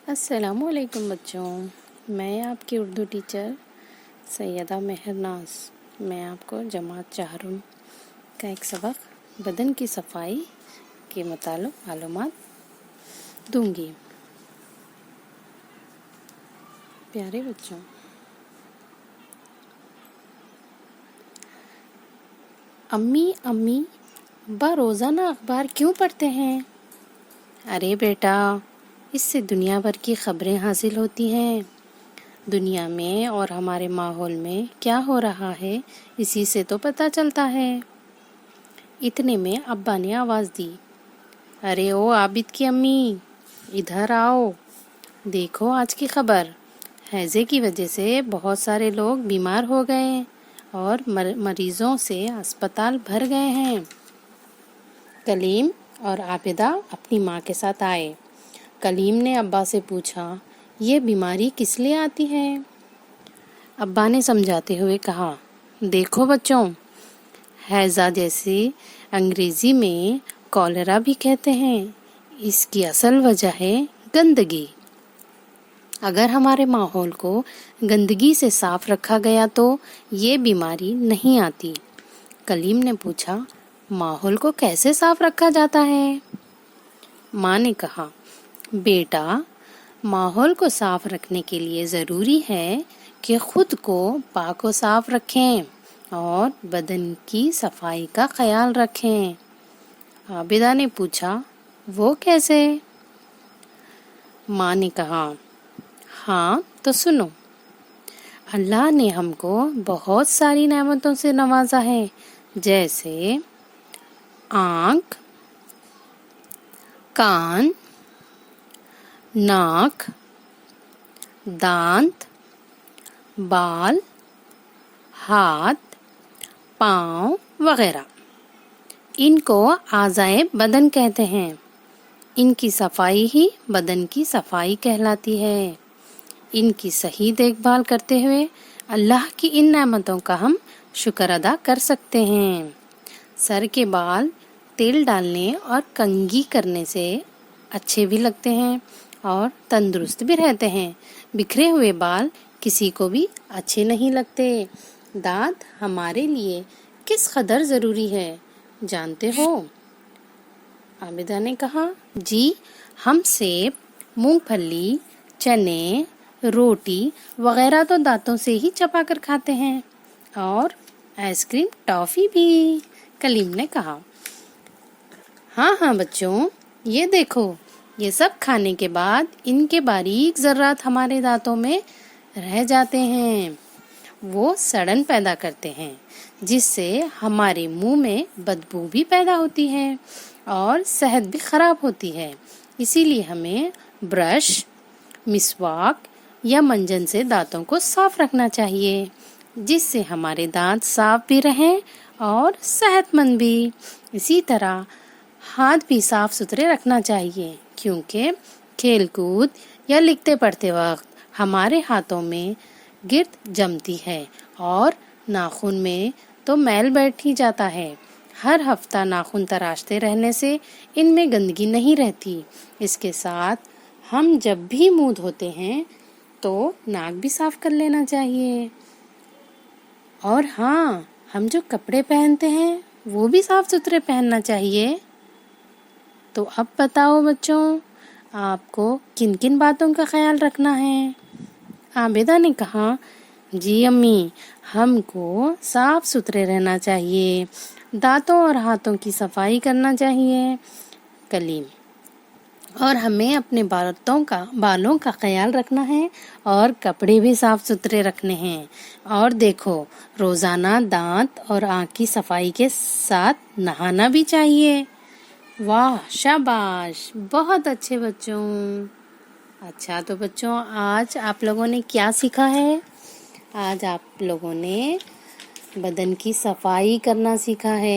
السلام علیکم بچوں، میں آپ کی اردو ٹیچر سیدہ مہر ناز۔ میں آپ کو جماعت چہارم کا ایک سبق بدن کی صفائی کے متعلق معلومات دوں گی۔ پیارے بچوں، امی ابا روزانہ اخبار کیوں پڑھتے ہیں؟ ارے بیٹا، اس سے دنیا بھر کی خبریں حاصل ہوتی ہیں۔ دنیا میں اور ہمارے ماحول میں کیا ہو رہا ہے اسی سے تو پتہ چلتا ہے۔ اتنے میں ابا نے آواز دی، ارے او عابد کی امی، ادھر آؤ، دیکھو آج کی خبر۔ ہیضے کی وجہ سے بہت سارے لوگ بیمار ہو گئے اور مریضوں سے اسپتال بھر گئے ہیں۔ کلیم اور عابدہ اپنی ماں کے ساتھ آئے۔ کلیم نے ابا سے پوچھا، یہ بیماری کس لیے آتی ہے؟ ابا نے سمجھاتے ہوئے کہا، دیکھو بچوں، ہیضہ جیسے انگریزی میں کالرا بھی کہتے ہیں، اس کی اصل وجہ ہے گندگی۔ اگر ہمارے ماحول کو گندگی سے صاف رکھا گیا تو یہ بیماری نہیں آتی۔ کلیم نے پوچھا، ماحول کو کیسے صاف رکھا جاتا ہے؟ ماں نے کہا، بیٹا، ماحول کو صاف رکھنے کے لیے ضروری ہے کہ خود کو پاک و صاف رکھیں اور بدن کی صفائی کا خیال رکھیں۔ عابدہ نے پوچھا، وہ کیسے؟ ماں نے کہا، ہاں تو سنو، اللہ نے ہم کو بہت ساری نعمتوں سے نوازا ہے، جیسے آنکھ، کان، ناک، دانت، بال، ہاتھ، پاؤں وغیرہ۔ ان کو اعضائے بدن کہتے ہیں۔ ان کی صفائی ہی بدن کی صفائی کہلاتی ہے۔ ان کی صحیح دیکھ بھال کرتے ہوئے اللہ کی ان نعمتوں کا ہم شکر ادا کر سکتے ہیں۔ سر کے بال تیل ڈالنے اور کنگھی کرنے سے اچھے بھی لگتے ہیں اور تندرست بھی رہتے ہیں۔ بکھرے ہوئے بال کسی کو بھی اچھے نہیں لگتے۔ دانت ہمارے لیے کس قدر ضروری ہے جانتے ہو؟ عابدہ نے کہا، جی، ہم سیب، مونگ پھلی، چنے، روٹی وغیرہ تو دانتوں سے ہی چبا کر کھاتے ہیں، اور آئس کریم، ٹافی بھی، کلیم نے کہا۔ ہاں بچوں، یہ دیکھو، یہ سب کھانے کے بعد ان کے باریک ذرات ہمارے دانتوں میں رہ جاتے ہیں۔ وہ سڑن پیدا کرتے ہیں، جس سے ہمارے منہ میں بدبو بھی پیدا ہوتی ہے اور صحت بھی خراب ہوتی ہے۔ اسی لیے ہمیں برش، مسواک یا منجن سے دانتوں کو صاف رکھنا چاہیے، جس سے ہمارے دانت صاف بھی رہیں اور صحت مند بھی۔ اسی طرح ہاتھ بھی صاف ستھرے رکھنا چاہیے، کیونکہ کھیل کود یا لکھتے پڑھتے وقت ہمارے ہاتھوں میں گرد جمتی ہے اور ناخن میں تو میل بیٹھ ہی جاتا ہے۔ ہر ہفتہ ناخن تراشتے رہنے سے ان میں گندگی نہیں رہتی۔ اس کے ساتھ ہم جب بھی منہ دھوتے ہیں تو ناک بھی صاف کر لینا چاہیے۔ اور ہاں، ہم جو کپڑے پہنتے ہیں وہ بھی صاف ستھرے پہننا چاہیے۔ تو اب بتاؤ بچوں، آپ کو کن کن باتوں کا خیال رکھنا ہے؟ عابدہ نے کہا، جی امی، ہم کو صاف ستھرے رہنا چاہیے، دانتوں اور ہاتھوں کی صفائی کرنا چاہیے۔ کلیم، اور ہمیں اپنے بالوں کا خیال رکھنا ہے اور کپڑے بھی صاف ستھرے رکھنے ہیں۔ اور دیکھو، روزانہ دانت اور آنکھ کی صفائی کے ساتھ نہانا بھی چاہیے۔ واہ، شاباش، بہت اچھے بچوں۔ اچھا تو بچوں، آج آپ لوگوں نے کیا سیکھا ہے؟ آج آپ لوگوں نے بدن کی صفائی کرنا سیکھا ہے۔